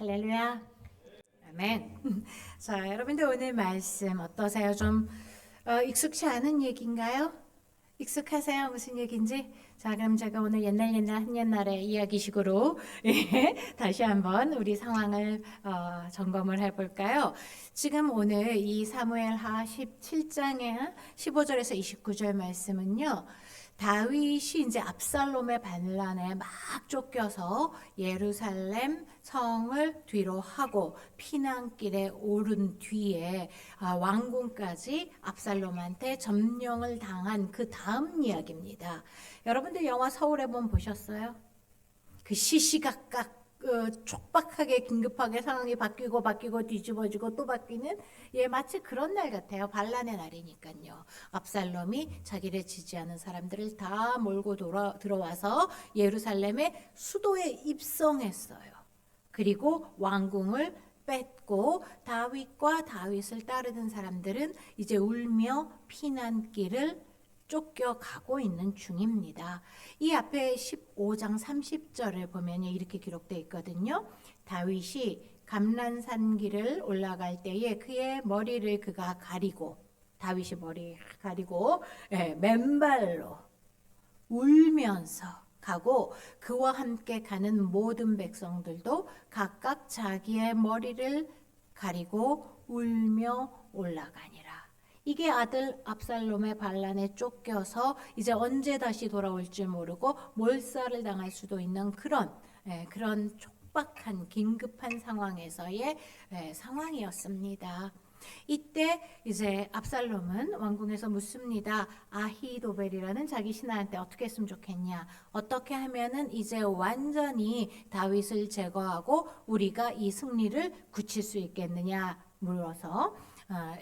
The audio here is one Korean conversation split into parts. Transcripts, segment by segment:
할렐루야. 아멘. 자, 여러분들 오늘 말씀 어떠세요? 좀 익숙치 않은 얘기인가요? 익숙하세요? 무슨 얘기인지? 자, 그럼 제가 오늘 옛날 한옛날의 이야기식으로 다시 한번 우리 상황을 점검을 해볼까요? 지금 오늘 이 사무엘하 17장의 15절에서 29절 말씀은요. 다윗이 이제 압살롬의 반란에 막 쫓겨서 예루살렘 성을 뒤로 하고 피난길에 오른 뒤에 왕궁까지 압살롬한테 점령을 당한 그 다음 이야기입니다. 여러분들 영화 서울의 봄 보셨어요? 그 시시각각 촉박하게 긴급하게 상황이 바뀌고 뒤집어지고 또 바뀌는 마치 그런 날 같아요. 반란의 날이니까요. 압살롬이 자기를 지지하는 사람들을 다 몰고 들어와서 예루살렘의 수도에 입성했어요. 그리고 왕궁을 뺏고 다윗과 다윗을 따르는 사람들은 이제 울며 피난길을 쫓겨가고 있는 중입니다. 이 앞에 15장 30절을 보면 이렇게 기록되어 있거든요. 다윗이 감란산 길을 올라갈 때에 그의 머리를 그가 가리고 다윗이 머리 가리고 맨발로 울면서 가고 그와 함께 가는 모든 백성들도 각각 자기의 머리를 가리고 울며 올라가니라. 이게 아들 압살롬의 반란에 쫓겨서 이제 언제 다시 돌아올지 모르고 몰살을 당할 수도 있는 그런 촉박한 긴급한 상황에서의 상황이었습니다. 이때 이제 압살롬은 왕궁에서 묻습니다. 아히도벨이라는 자기 신하한테 어떻게 했으면 좋겠냐? 어떻게 하면은 이제 완전히 다윗을 제거하고 우리가 이 승리를 굳힐 수 있겠느냐 물어서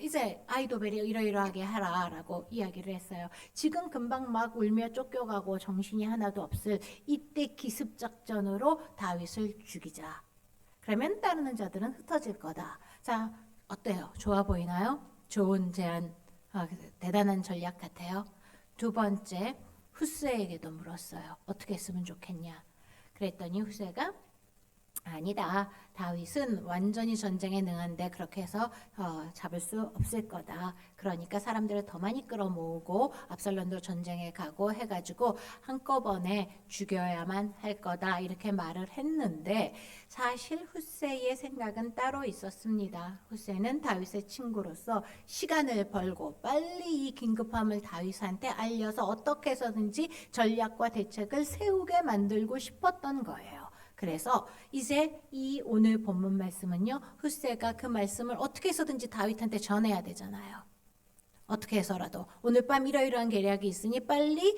이제 아히도벨이 이러이러하게 하라라고 이야기를 했어요. 지금 금방 막 울며 쫓겨가고 정신이 하나도 없을 이때 기습작전으로 다윗을 죽이자. 그러면 따르는 자들은 흩어질 거다. 자, 어때요? 좋아 보이나요? 좋은 제안, 대단한 전략 같아요. 두 번째, 후스에게도 물었어요. 어떻게 했으면 좋겠냐? 그랬더니 후스가 아니다. 다윗은 완전히 전쟁에 능한데 그렇게 해서 잡을 수 없을 거다. 그러니까 사람들을 더 많이 끌어모으고 압살롬도 전쟁에 가고 해가지고 한꺼번에 죽여야만 할 거다. 이렇게 말을 했는데 사실 후세의 생각은 따로 있었습니다. 후세는 다윗의 친구로서 시간을 벌고 빨리 이 긴급함을 다윗한테 알려서 어떻게 해서든지 전략과 대책을 세우게 만들고 싶었던 거예요. 그래서 이제 이 오늘 본문 말씀은요. 후세가 그 말씀을 어떻게 해서든지 다윗한테 전해야 되잖아요. 어떻게 해서라도 오늘 밤 이러이러한 계략이 있으니 빨리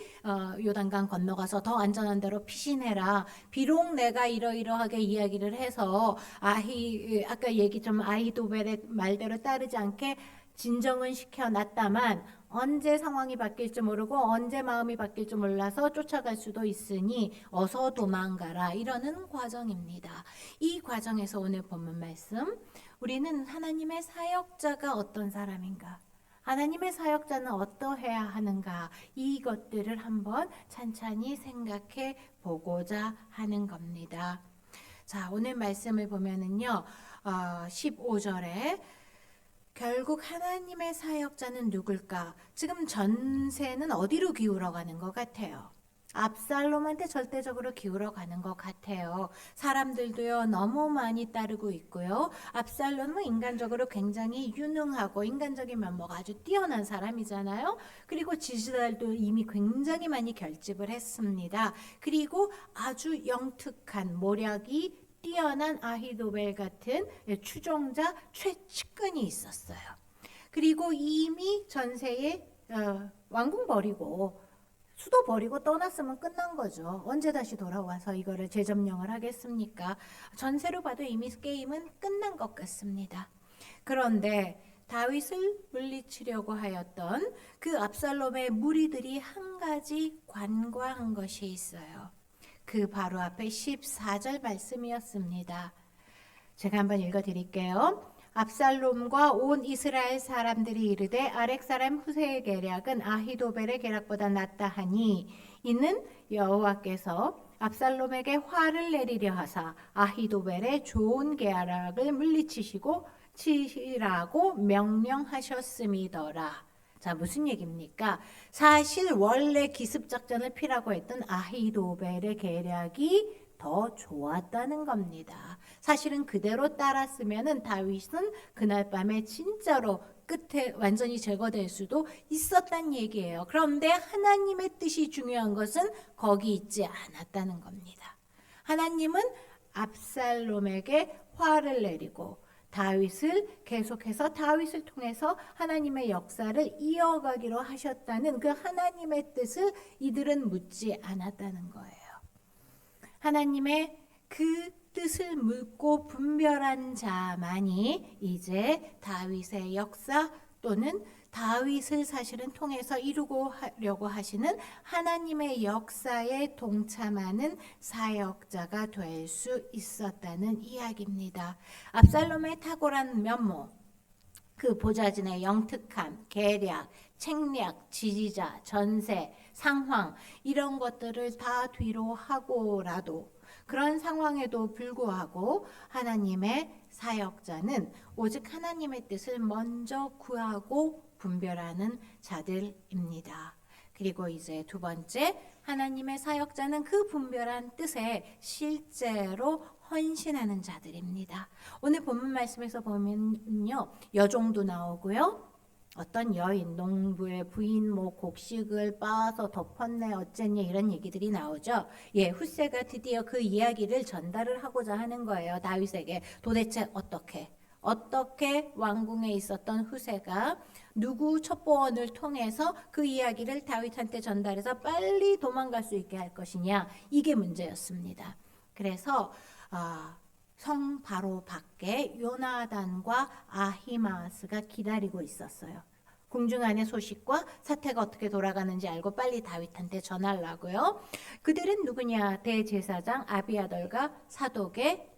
요단강 건너가서 더 안전한 데로 피신해라. 비록 내가 이러이러하게 이야기를 해서 아까 얘기 좀 아히도벨의 말대로 따르지 않게 진정은 시켜놨다만 언제 상황이 바뀔지 모르고 언제 마음이 바뀔지 몰라서 쫓아갈 수도 있으니 어서 도망가라. 이러는 과정입니다. 이 과정에서 오늘 본문 말씀 우리는 하나님의 사역자가 어떤 사람인가? 하나님의 사역자는 어떠해야 하는가? 이것들을 한번 찬찬히 생각해 보고자 하는 겁니다. 자, 오늘 말씀을 보면은요. 15절에 결국 하나님의 사역자는 누굴까? 지금 전세는 어디로 기울어가는 것 같아요? 압살롬한테 절대적으로 기울어가는 것 같아요. 사람들도요 너무 많이 따르고 있고요. 압살롬은 인간적으로 굉장히 유능하고 인간적인 면모가 아주 뛰어난 사람이잖아요. 그리고 지지자들도 이미 굉장히 많이 결집을 했습니다. 그리고 아주 영특한 모략이 뛰어난 아히도벨 같은 추종자 최측근이 있었어요. 그리고 이미 전세에 왕궁 버리고 수도 버리고 떠났으면 끝난 거죠. 언제 다시 돌아와서 이거를 재점령을 하겠습니까? 전세로 봐도 이미 게임은 끝난 것 같습니다. 그런데 다윗을 물리치려고 하였던 그 압살롬의 무리들이 한 가지 관과한 것이 있어요. 그 바로 앞에 14절 말씀이었습니다. 제가 한번 읽어드릴게요. 압살롬과 온 이스라엘 사람들이 이르되 아렉 사람 후세의 계략은 아히도벨의 계략보다 낫다 하니 이는 여호와께서 압살롬에게 화를 내리려 하사 아히도벨의 좋은 계략을 물리치시고 치시라고 명령하셨음이더라. 자, 무슨 얘기입니까? 사실 원래 기습 작전을 피라고 했던 아히도벨의 계략이 더 좋았다는 겁니다. 사실은 그대로 따랐으면은 다윗은 그날 밤에 진짜로 끝에 완전히 제거될 수도 있었단 얘기예요. 그런데 하나님의 뜻이 중요한 것은 거기 있지 않았다는 겁니다. 하나님은 압살롬에게 화를 내리고 다윗을 계속해서 다윗을 통해서 하나님의 역사를 이어가기로 하셨다는 그 하나님의 뜻을 이들은 묻지 않았다는 거예요. 하나님의 그 뜻을 묻고 분별한 자만이 이제 다윗의 역사 또는 다윗을 사실은 통해서 이루고 하려고 하시는 하나님의 역사에 동참하는 사역자가 될 수 있었다는 이야기입니다. 압살롬의 탁월한 면모, 그 보좌진의 영특함, 계략, 책략, 지지자, 전세, 상황 이런 것들을 다 뒤로 하고라도 그런 상황에도 불구하고 하나님의 사역자는 오직 하나님의 뜻을 먼저 구하고 분별하는 자들입니다. 그리고 이제 두 번째, 하나님의 사역자는 그 분별한 뜻에 실제로 헌신하는 자들입니다. 오늘 본문 말씀에서 보면요, 여종도 나오고요. 어떤 여인, 농부의 부인 뭐 곡식을 빻아서 덮었네 어쨌냐 이런 얘기들이 나오죠. 예, 훗새가 드디어 그 이야기를 전달을 하고자 하는 거예요. 다윗에게 도대체 어떻게 왕궁에 있었던 후세가 누구 첩보원을 통해서 그 이야기를 다윗한테 전달해서 빨리 도망갈 수 있게 할 것이냐, 이게 문제였습니다. 그래서 성 바로 밖에 요나단과 아히마스가 기다리고 있었어요. 궁중 안의 소식과 사태가 어떻게 돌아가는지 알고 빨리 다윗한테 전하려고요. 그들은 누구냐? 대제사장 아비아달과 사독의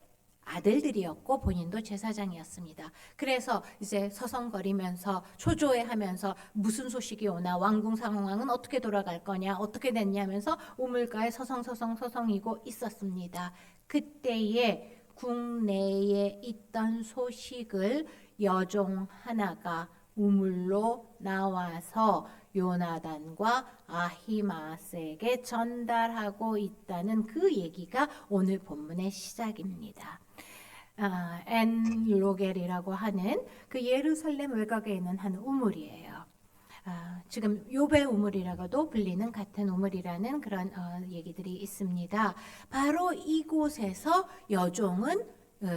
아들들이었고 본인도 제사장이었습니다. 그래서 이제 서성거리면서 초조해하면서 무슨 소식이 오나, 왕궁 상황은 어떻게 돌아갈 거냐, 어떻게 됐냐면서 우물가에 서성이고 있었습니다. 그때에 국내에 있던 소식을 여종 하나가 우물로 나와서 요나단과 아히마스에게 전달하고 있다는 그 얘기가 오늘 본문의 시작입니다. 엔로겔이라고 하는 그 예루살렘 외곽에 있는 한 우물이에요. 지금 요배 우물이라고도 불리는 같은 우물이라는 그런 얘기들이 있습니다. 바로 이곳에서 여종은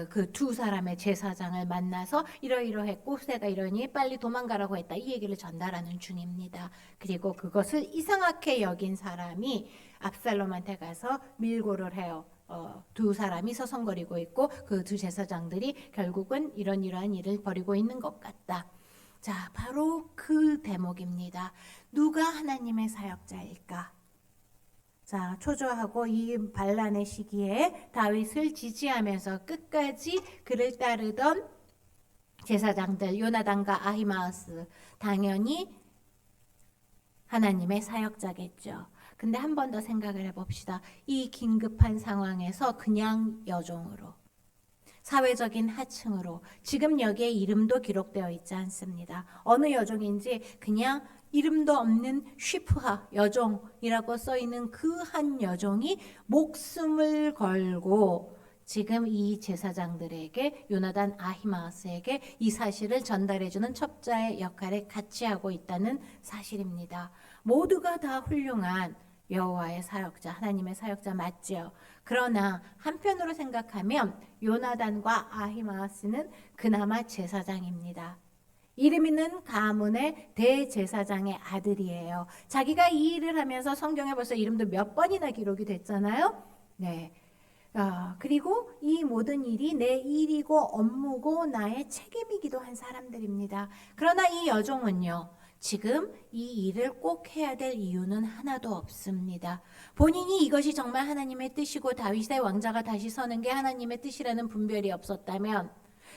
그 두 사람의 제사장을 만나서 이러이러했고 후세가 이러니 빨리 도망가라고 했다, 이 얘기를 전달하는 중입니다. 그리고 그것을 이상하게 여긴 사람이 압살롬한테 가서 밀고를 해요. 두 사람이 서성거리고 있고 그 두 제사장들이 결국은 이러한 일을 벌이고 있는 것 같다. 자, 바로 그 대목입니다. 누가 하나님의 사역자일까? 자, 초조하고 이 반란의 시기에 다윗을 지지하면서 끝까지 그를 따르던 제사장들 요나단과 아히마스, 당연히 하나님의 사역자겠죠. 근데 한 번 더 생각을 해봅시다. 이 긴급한 상황에서 그냥 여종으로, 사회적인 하층으로, 지금 여기에 이름도 기록되어 있지 않습니다. 어느 여종인지 그냥 이름도 없는 쉬프하 여종이라고 써있는 그 한 여종이 목숨을 걸고 지금 이 제사장들에게, 요나단 아히마스에게 이 사실을 전달해주는 첩자의 역할을 같이 하고 있다는 사실입니다. 모두가 다 훌륭한 여호와의 사역자, 하나님의 사역자 맞죠. 그러나 한편으로 생각하면 요나단과 아히마스는 그나마 제사장입니다. 이름 있는 가문의 대제사장의 아들이에요. 자기가 이 일을 하면서 성경에 벌써 이름도 몇 번이나 기록이 됐잖아요. 네. 그리고 이 모든 일이 내 일이고 업무고 나의 책임이기도 한 사람들입니다. 그러나 이 여종은요, 지금 이 일을 꼭 해야 될 이유는 하나도 없습니다. 본인이 이것이 정말 하나님의 뜻이고 다윗의 왕자가 다시 서는 게 하나님의 뜻이라는 분별이 없었다면,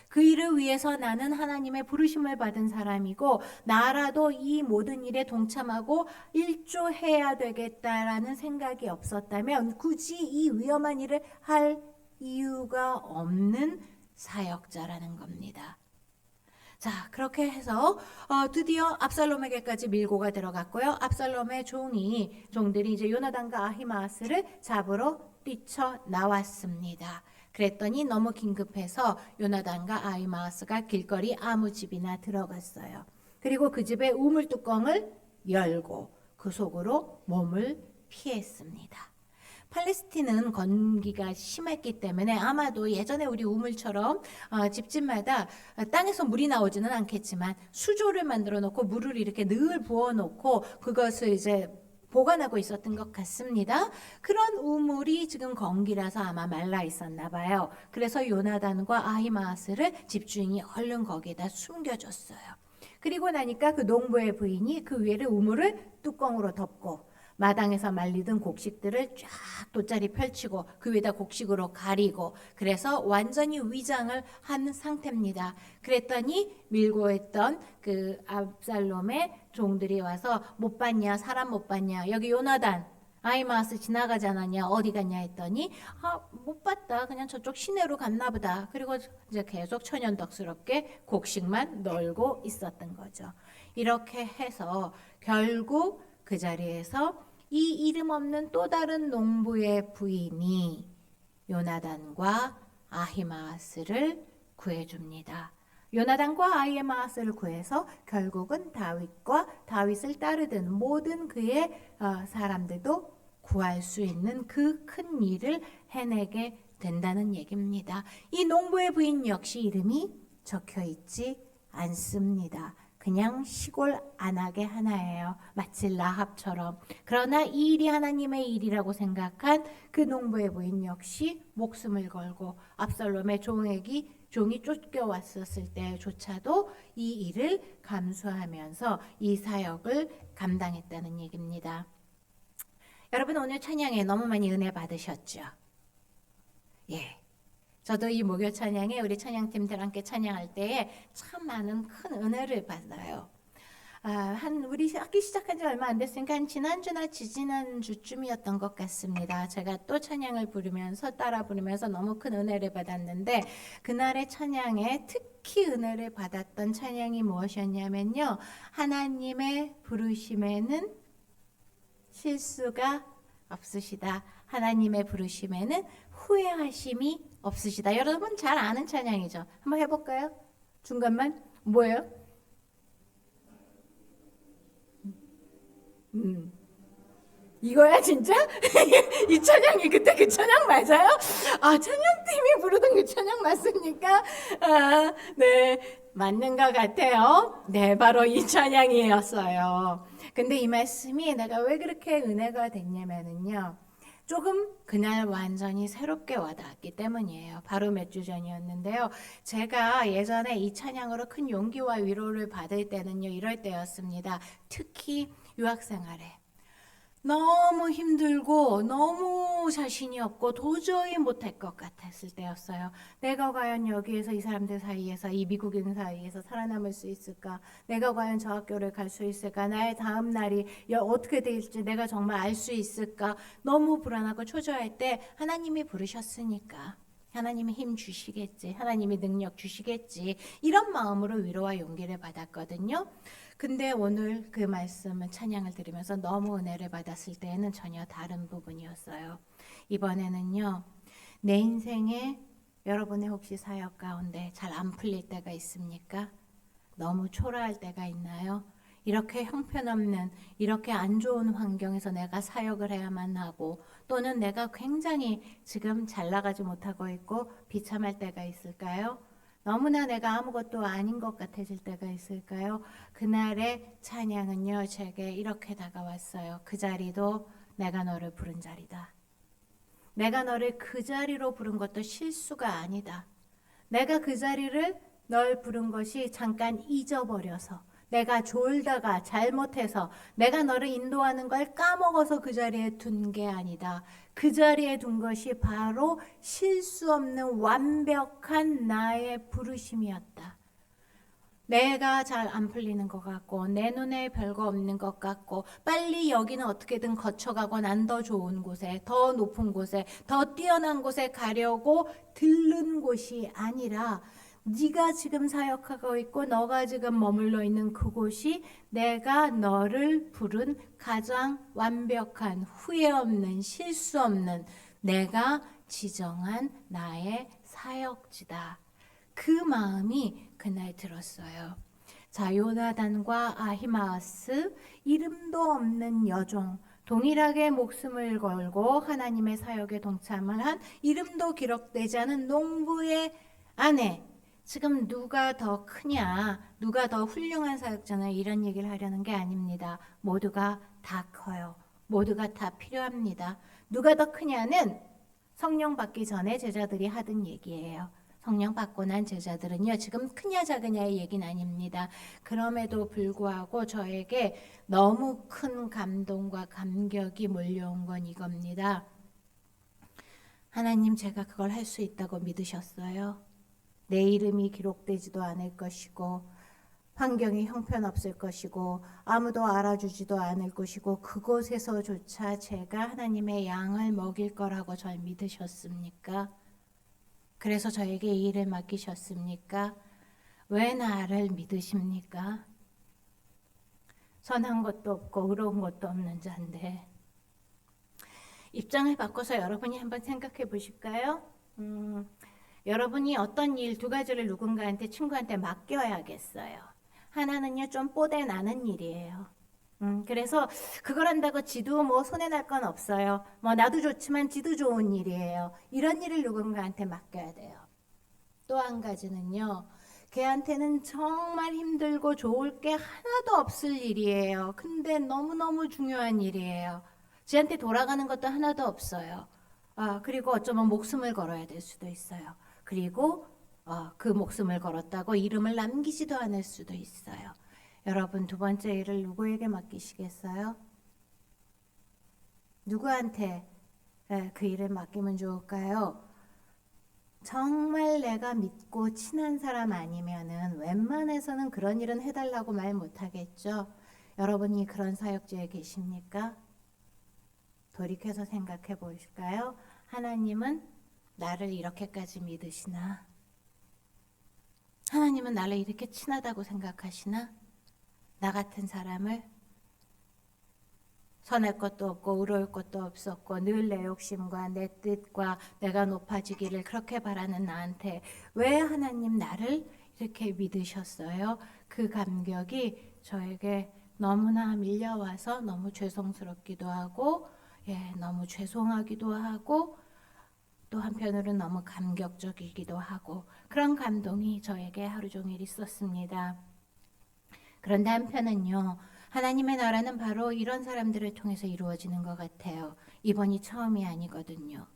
그 일을 위해서 나는 하나님의 부르심을 받은 사람이고 나라도 이 모든 일에 동참하고 일조해야 되겠다라는 생각이 없었다면 굳이 이 위험한 일을 할 이유가 없는 사역자라는 겁니다. 자, 그렇게 해서 드디어 압살롬에게까지 밀고가 들어갔고요. 압살롬의 종들이 이제 요나단과 아히마아스를 잡으러 뛰쳐나왔습니다. 그랬더니 너무 긴급해서 요나단과 아히마아스가 길거리 아무 집이나 들어갔어요. 그리고 그 집의 우물 뚜껑을 열고 그 속으로 몸을 피했습니다. 팔레스틴은 건기가 심했기 때문에 아마도 예전에 우리 우물처럼 집집마다 땅에서 물이 나오지는 않겠지만 수조를 만들어 놓고 물을 이렇게 늘 부어 놓고 그것을 이제 보관하고 있었던 것 같습니다. 그런 우물이 지금 건기라서 아마 말라 있었나 봐요. 그래서 요나단과 아히마아스를 집주인이 얼른 거기에다 숨겨줬어요. 그리고 나니까 그 농부의 부인이 그 위에를 우물을 뚜껑으로 덮고 마당에서 말리던 곡식들을 쫙 돗자리 펼치고 그 위에다 곡식으로 가리고 그래서 완전히 위장을 한 상태입니다. 그랬더니 밀고 있던 그 압살롬의 종들이 와서 못 봤냐? 사람 못 봤냐? 여기 요나단 아히마아스 지나가지 않았냐? 어디 갔냐 했더니 못 봤다. 그냥 저쪽 시내로 갔나 보다. 그리고 이제 계속 천연덕스럽게 곡식만 널고 있었던 거죠. 이렇게 해서 결국 그 자리에서 이 이름 없는 또 다른 농부의 부인이 요나단과 아히마아스를 구해줍니다. 요나단과 아히마아스를 구해서 결국은 다윗과 다윗을 따르던 모든 그의 사람들도 구할 수 있는 그 큰 일을 해내게 된다는 얘기입니다. 이 농부의 부인 역시 이름이 적혀 있지 않습니다. 그냥 시골 안악의 하나예요. 마치 라합처럼. 그러나 이 일이 하나님의 일이라고 생각한 그 농부의 부인 역시 목숨을 걸고 압살롬의 종이 쫓겨왔었을 때조차도 이 일을 감수하면서 이 사역을 감당했다는 얘기입니다. 여러분 오늘 찬양에 너무 많이 은혜 받으셨죠? 예. 저도 이 목요 찬양에 우리 찬양팀들 함께 찬양할 때에 참 많은 큰 은혜를 받아요. 우리 학기 시작한 지 얼마 안 됐으니까 한 지난주나 지지난주쯤이었던 것 같습니다. 제가 또 찬양을 부르면서 따라 부르면서 너무 큰 은혜를 받았는데 그날의 찬양에 특히 은혜를 받았던 찬양이 무엇이었냐면요. 하나님의 부르심에는 실수가 없으시다. 하나님의 부르심에는 후회하심이 없으시다. 여러분 잘 아는 찬양이죠. 한번 해볼까요? 중간만 뭐예요? 이거야 진짜? 이 찬양이 그때 그 찬양 맞아요? 찬양팀이 부르던 그 찬양 맞습니까? 네, 맞는 것 같아요. 네, 바로 이 찬양이었어요. 근데 이 말씀이 내가 왜 그렇게 은혜가 됐냐면요. 조금 그날 완전히 새롭게 와닿았기 때문이에요. 바로 몇 주 전이었는데요. 제가 예전에 이 찬양으로 큰 용기와 위로를 받을 때는요. 이럴 때였습니다. 특히 유학생활에. 너무 힘들고 너무 자신이 없고 도저히 못할 것 같았을 때였어요. 내가 과연 여기에서 이 사람들 사이에서 이 미국인 사이에서 살아남을 수 있을까? 내가 과연 저 학교를 갈 수 있을까? 나의 다음 날이 어떻게 될지 내가 정말 알 수 있을까? 너무 불안하고 초조할 때 하나님이 부르셨으니까 하나님이 힘 주시겠지. 하나님이 능력 주시겠지. 이런 마음으로 위로와 용기를 받았거든요. 근데 오늘 그 말씀을 찬양을 들으면서 너무 은혜를 받았을 때에는 전혀 다른 부분이었어요. 이번에는요. 내 인생에 여러분의 혹시 사역 가운데 잘 안 풀릴 때가 있습니까? 너무 초라할 때가 있나요? 이렇게 형편없는 이렇게 안 좋은 환경에서 내가 사역을 해야만 하고 또는 내가 굉장히 지금 잘 나가지 못하고 있고 비참할 때가 있을까요? 너무나 내가 아무것도 아닌 것 같아질 때가 있을까요? 그날의 찬양은요, 제게 이렇게 다가왔어요. 그 자리도 내가 너를 부른 자리다. 내가 너를 그 자리로 부른 것도 실수가 아니다. 내가 그 자리를 널 부른 것이 잠깐 잊어버려서 내가 졸다가 잘못해서 내가 너를 인도하는 걸 까먹어서 그 자리에 둔 게 아니다. 그 자리에 둔 것이 바로 실수 없는 완벽한 나의 부르심이었다. 내가 잘 안 풀리는 것 같고 내 눈에 별거 없는 것 같고 빨리 여기는 어떻게든 거쳐가고 난 더 좋은 곳에 더 높은 곳에 더 뛰어난 곳에 가려고 들른 곳이 아니라 네가 지금 사역하고 있고 너가 지금 머물러 있는 그곳이 내가 너를 부른 가장 완벽한 후회 없는 실수 없는 내가 지정한 나의 사역지다. 그 마음이 그날 들었어요. 자, 요나단과 아히마아스, 이름도 없는 여종, 동일하게 목숨을 걸고 하나님의 사역에 동참을 한 이름도 기록되지 않은 농부의 아내. 지금 누가 더 크냐, 누가 더 훌륭한 사역자냐 이런 얘기를 하려는 게 아닙니다. 모두가 다 커요. 모두가 다 필요합니다. 누가 더 크냐는 성령 받기 전에 제자들이 하던 얘기예요. 성령 받고 난 제자들은요, 지금 크냐 작으냐의 얘기는 아닙니다. 그럼에도 불구하고 저에게 너무 큰 감동과 감격이 몰려온 건 이겁니다. 하나님, 제가 그걸 할 수 있다고 믿으셨어요. 내 이름이 기록되지도 않을 것이고 환경이 형편없을 것이고 아무도 알아주지도 않을 것이고 그곳에서조차 제가 하나님의 양을 먹일 거라고 절 믿으셨습니까? 그래서 저에게 이 일을 맡기셨습니까? 왜 나를 믿으십니까? 선한 것도 없고 의로운 것도 없는 자인데. 입장을 바꿔서 여러분이 한번 생각해 보실까요? 여러분이 어떤 일 두 가지를 누군가한테 친구한테 맡겨야겠어요. 하나는요 좀 뽀대 나는 일이에요. 그래서 그걸 한다고 지도 뭐 손해 날 건 없어요. 뭐 나도 좋지만 지도 좋은 일이에요. 이런 일을 누군가한테 맡겨야 돼요. 또 한 가지는요. 걔한테는 정말 힘들고 좋을 게 하나도 없을 일이에요. 근데 너무너무 중요한 일이에요. 지한테 돌아가는 것도 하나도 없어요. 그리고 어쩌면 목숨을 걸어야 될 수도 있어요. 그리고 그 목숨을 걸었다고 이름을 남기지도 않을 수도 있어요. 여러분 두 번째 일을 누구에게 맡기시겠어요? 누구한테 그 일을 맡기면 좋을까요? 정말 내가 믿고 친한 사람 아니면은 웬만해서는 그런 일은 해달라고 말 못하겠죠. 여러분이 그런 사역지에 계십니까? 돌이켜서 생각해 보실까요? 하나님은 나를 이렇게까지 믿으시나? 하나님은 나를 이렇게 친하다고 생각하시나? 나 같은 사람을 선할 것도 없고 의로울 것도 없었고 늘 내 욕심과 내 뜻과 내가 높아지기를 그렇게 바라는 나한테 왜 하나님 나를 이렇게 믿으셨어요? 그 감격이 저에게 너무나 밀려와서 너무 죄송스럽기도 하고 너무 죄송하기도 하고 또 한편으로는 너무 감격적이기도 하고 그런 감동이 저에게 하루 종일 있었습니다. 그런데 한편은요. 하나님의 나라는 바로 이런 사람들을 통해서 이루어지는 것 같아요. 이번이 처음이 아니거든요.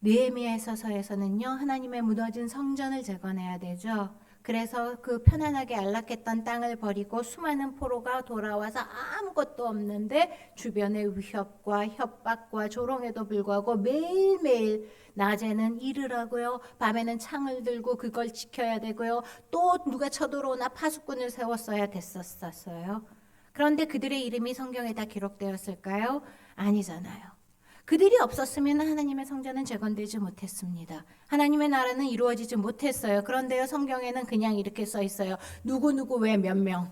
느헤미야서에서는요. 하나님의 무너진 성전을 재건해야 되죠. 그래서 그 편안하게 안락했던 땅을 버리고 수많은 포로가 돌아와서 아무것도 없는데 주변의 위협과 협박과 조롱에도 불구하고 매일매일 낮에는 일을 하고요. 밤에는 창을 들고 그걸 지켜야 되고요. 또 누가 쳐들어오나 파수꾼을 세웠어야 됐었어요. 그런데 그들의 이름이 성경에 다 기록되었을까요? 아니잖아요. 그들이 없었으면 하나님의 성전은 재건되지 못했습니다. 하나님의 나라는 이루어지지 못했어요. 그런데요, 성경에는 그냥 이렇게 써 있어요. 누구누구 왜 몇 명.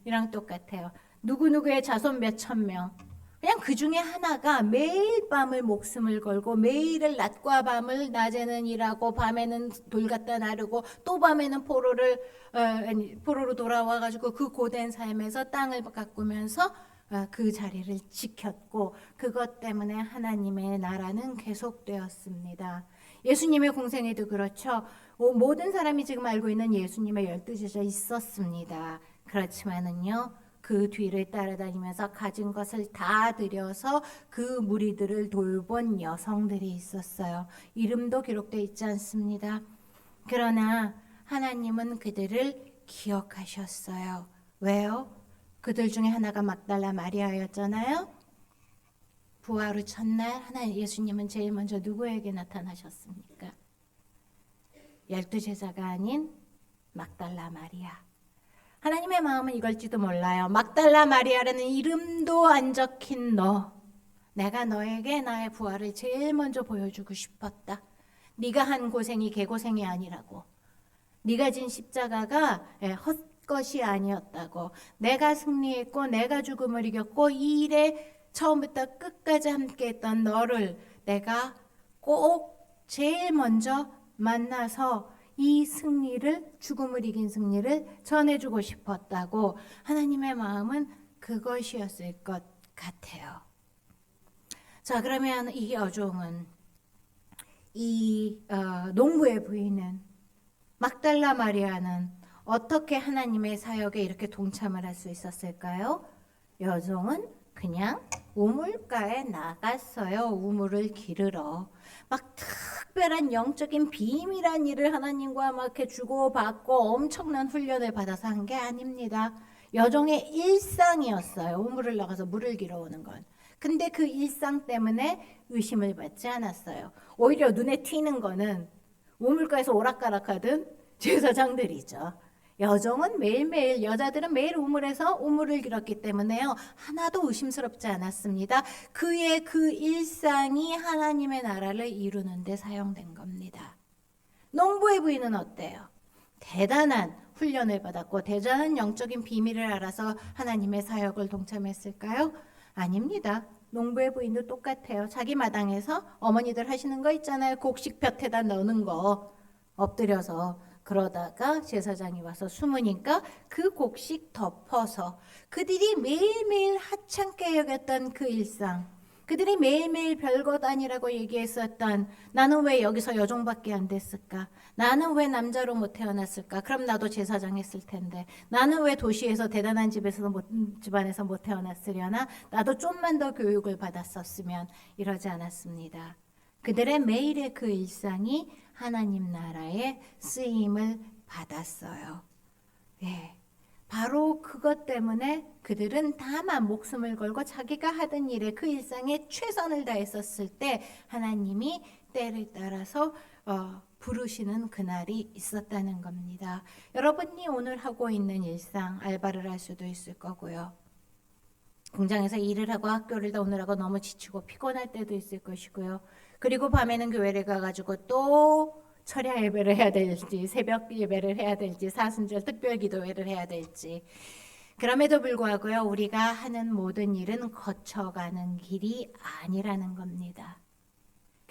이랑 똑같아요. 누구누구의 자손 몇 천 명. 그냥 그 중에 하나가 매일 밤을 목숨을 걸고 매일을 낮과 밤을 낮에는 일하고 밤에는 돌 갖다 나르고 또 밤에는 포로로 돌아와가지고 그 고된 삶에서 땅을 가꾸면서 그 자리를 지켰고 그것 때문에 하나님의 나라는 계속되었습니다. 예수님의 공생애도 그렇죠. 모든 사람이 지금 알고 있는 예수님의 12제자 있었습니다. 그렇지만은요. 그 뒤를 따라다니면서 가진 것을 다 들여서 그 무리들을 돌본 여성들이 있었어요. 이름도 기록되어 있지 않습니다. 그러나 하나님은 그들을 기억하셨어요. 왜요? 그들 중에 하나가 막달라 마리아였잖아요. 부활 후 첫날 하나님 예수님은 제일 먼저 누구에게 나타나셨습니까? 12제자가 아닌 막달라 마리아. 하나님의 마음은 이걸지도 몰라요. 막달라 마리아라는 이름도 안 적힌 너. 내가 너에게 나의 부활을 제일 먼저 보여주고 싶었다. 네가 한 고생이 개고생이 아니라고. 네가 진 십자가가 헛것이 아니었다고. 내가 승리했고 내가 죽음을 이겼고 이 일에 처음부터 끝까지 함께했던 너를 내가 꼭 제일 먼저 만나서 이 승리를, 죽음을 이긴 승리를 전해주고 싶었다고. 하나님의 마음은 그것이었을 것 같아요. 자, 그러면 이 여종은, 이 농부의 부인은, 막달라 마리아는 어떻게 하나님의 사역에 이렇게 동참을 할 수 있었을까요? 여종은 그냥 우물가에 나갔어요. 우물을 기르러. 막 특별한 영적인 비밀한 일을 하나님과 막 이렇게 주고받고 엄청난 훈련을 받아서 한 게 아닙니다. 여종의 일상이었어요. 우물을 나가서 물을 길어오는 건. 근데 그 일상 때문에 의심을 받지 않았어요. 오히려 눈에 튀는 거는 우물가에서 오락가락하던 제사장들이죠. 여종은 매일매일, 여자들은 매일 우물에서 우물을 길었기 때문에요. 하나도 의심스럽지 않았습니다. 그의 그 일상이 하나님의 나라를 이루는 데 사용된 겁니다. 농부의 부인은 어때요? 대단한 훈련을 받았고 대단한 영적인 비밀을 알아서 하나님의 사역을 동참했을까요? 아닙니다. 농부의 부인도 똑같아요. 자기 마당에서 어머니들 하시는 거 있잖아요. 곡식 볕에다 넣는 거 엎드려서 그러다가 제사장이 와서 숨으니까 그 곡식 덮어서 그들이 매일매일 하찮게 여겼던 그 일상, 그들이 매일매일 별것 아니라고 얘기했었던 나는 왜 여기서 여종밖에 안 됐을까? 나는 왜 남자로 못 태어났을까? 그럼 나도 제사장 했을 텐데. 나는 왜 도시에서 대단한 집안에서 못 태어났으려나? 나도 좀만 더 교육을 받았었으면. 이러지 않았습니다. 그들의 매일의 그 일상이 하나님 나라의 쓰임을 받았어요. 예. 바로 그것 때문에 그들은 다만 목숨을 걸고 자기가 하던 일에 그 일상에 최선을 다했었을 때 하나님이 때를 따라서 부르시는 그날이 있었다는 겁니다. 여러분이 오늘 하고 있는 일상, 알바를 할 수도 있을 거고요. 공장에서 일을 하고 학교를 다 오느라고 너무 지치고 피곤할 때도 있을 것이고요. 그리고 밤에는 교회를 가가지고 또 철야 예배를 해야 될지 새벽 예배를 해야 될지 사순절 특별 기도회를 해야 될지 그럼에도 불구하고요. 우리가 하는 모든 일은 거쳐가는 길이 아니라는 겁니다.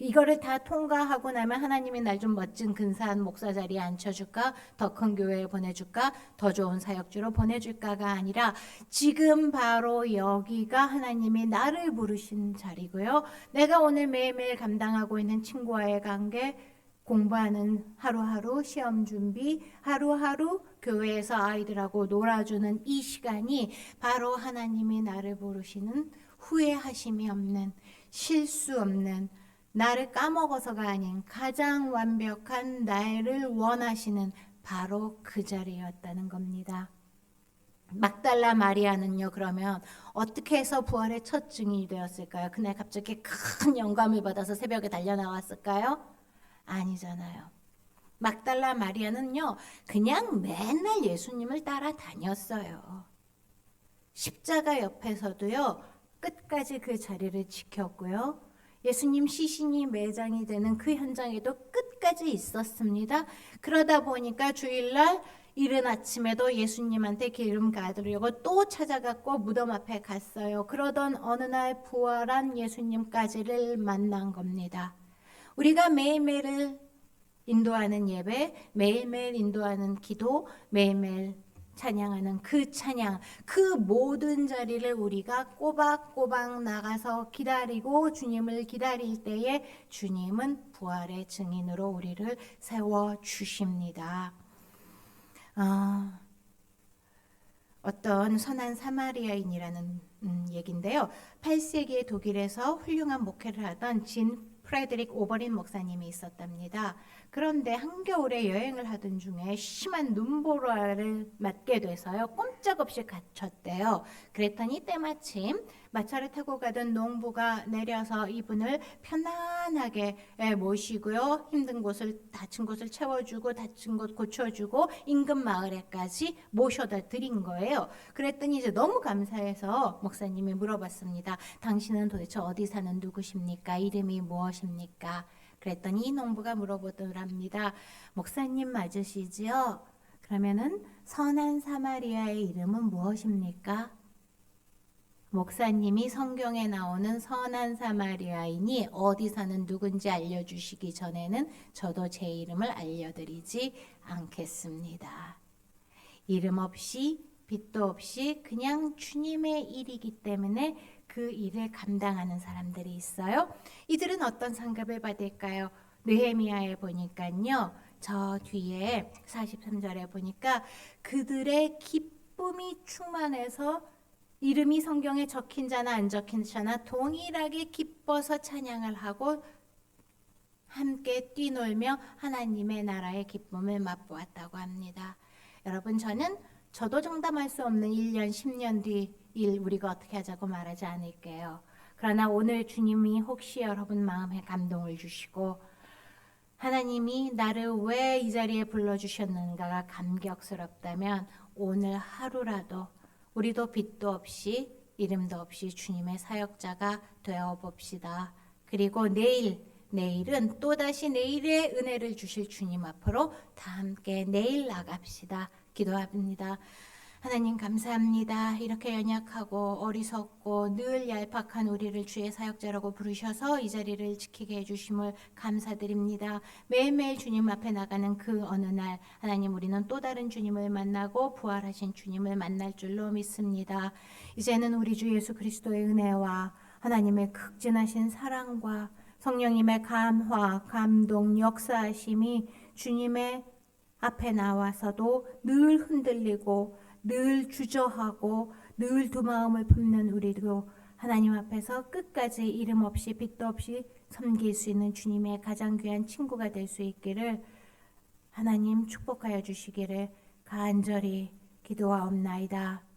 이거를 다 통과하고 나면 하나님이 날 좀 멋진 근사한 목사 자리에 앉혀줄까? 더 큰 교회에 보내줄까? 더 좋은 사역주로 보내줄까가 아니라 지금 바로 여기가 하나님이 나를 부르신 자리고요. 내가 오늘 매일매일 감당하고 있는 친구와의 관계, 공부하는 하루하루 시험 준비, 하루하루 교회에서 아이들하고 놀아주는 이 시간이 바로 하나님이 나를 부르시는 후회하심이 없는, 실수 없는, 나를 까먹어서가 아닌 가장 완벽한 나를 원하시는 바로 그 자리였다는 겁니다. 막달라 마리아는요, 그러면 어떻게 해서 부활의 첫 증인이 되었을까요? 그날 갑자기 큰 영감을 받아서 새벽에 달려나왔을까요? 아니잖아요. 막달라 마리아는요, 그냥 맨날 예수님을 따라다녔어요. 십자가 옆에서도요, 끝까지 그 자리를 지켰고요. 예수님 시신이 매장이 되는 그 현장에도 끝까지 있었습니다. 그러다 보니까 주일날 이른 아침에도 예수님한테 기름 가두려고 또 찾아갔고 무덤 앞에 갔어요. 그러던 어느 날 부활한 예수님까지를 만난 겁니다. 우리가 매일매일 인도하는 예배, 매일매일 인도하는 기도, 매일매일 찬양하는 그 찬양, 그 모든 자리를 우리가 꼬박꼬박 나가서 기다리고 주님을 기다릴 때에 주님은 부활의 증인으로 우리를 세워주십니다. 어떤 선한 사마리아인이라는 얘기인데요. 8세기의 독일에서 훌륭한 목회를 하던 진 프레드릭 오버린 목사님이 있었답니다. 그런데 한겨울에 여행을 하던 중에 심한 눈보라를 맞게 돼서요. 꼼짝없이 갇혔대요. 그랬더니 때마침 마차를 타고 가던 농부가 내려서 이분을 편안하게 모시고요. 힘든 곳을 다친 곳을 채워주고 다친 곳 고쳐주고 인근 마을에까지 모셔다 드린 거예요. 그랬더니 이제 너무 감사해서 목사님이 물어봤습니다. 당신은 도대체 어디 사는 누구십니까? 이름이 무엇입니까? 그랬더니 이 농부가 물어보더랍니다. 목사님 맞으시지요? 그러면은 선한 사마리아의 이름은 무엇입니까? 목사님이 성경에 나오는 선한 사마리아인이 어디 사는 누군지 알려주시기 전에는 저도 제 이름을 알려드리지 않겠습니다. 이름 없이 빛도 없이 그냥 주님의 일이기 때문에 그 일을 감당하는 사람들이 있어요. 이들은 어떤 상급을 받을까요? 느헤미야에 보니까요. 저 뒤에 43절에 보니까 그들의 기쁨이 충만해서 이름이 성경에 적힌 자나 안 적힌 자나 동일하게 기뻐서 찬양을 하고 함께 뛰놀며 하나님의 나라의 기쁨을 맛보았다고 합니다. 여러분 저도 장담할 수 없는 1년 10년 뒤 일 우리가 어떻게 하자고 말하지 않을게요. 그러나 오늘 주님이 혹시 여러분 마음에 감동을 주시고 하나님이 나를 왜 이 자리에 불러주셨는가가 감격스럽다면 오늘 하루라도 우리도 빛도 없이 이름도 없이 주님의 사역자가 되어 봅시다. 그리고 내일은 또다시 내일의 은혜를 주실 주님 앞으로 다 함께 내일 나갑시다. 기도합니다. 하나님 감사합니다. 이렇게 연약하고 어리석고 늘 얄팍한 우리를 주의 사역자라고 부르셔서 이 자리를 지키게 해주심을 감사드립니다. 매일매일 주님 앞에 나가는 그 어느 날 하나님 우리는 또 다른 주님을 만나고 부활하신 주님을 만날 줄로 믿습니다. 이제는 우리 주 예수 그리스도의 은혜와 하나님의 극진하신 사랑과 성령님의 감화, 감동, 역사하심이 주님의 앞에 나와서도 늘 흔들리고 늘 주저하고 늘 두 마음을 품는 우리도 하나님 앞에서 끝까지 이름 없이 빛도 없이 섬길 수 있는 주님의 가장 귀한 친구가 될 수 있기를 하나님 축복하여 주시기를 간절히 기도하옵나이다.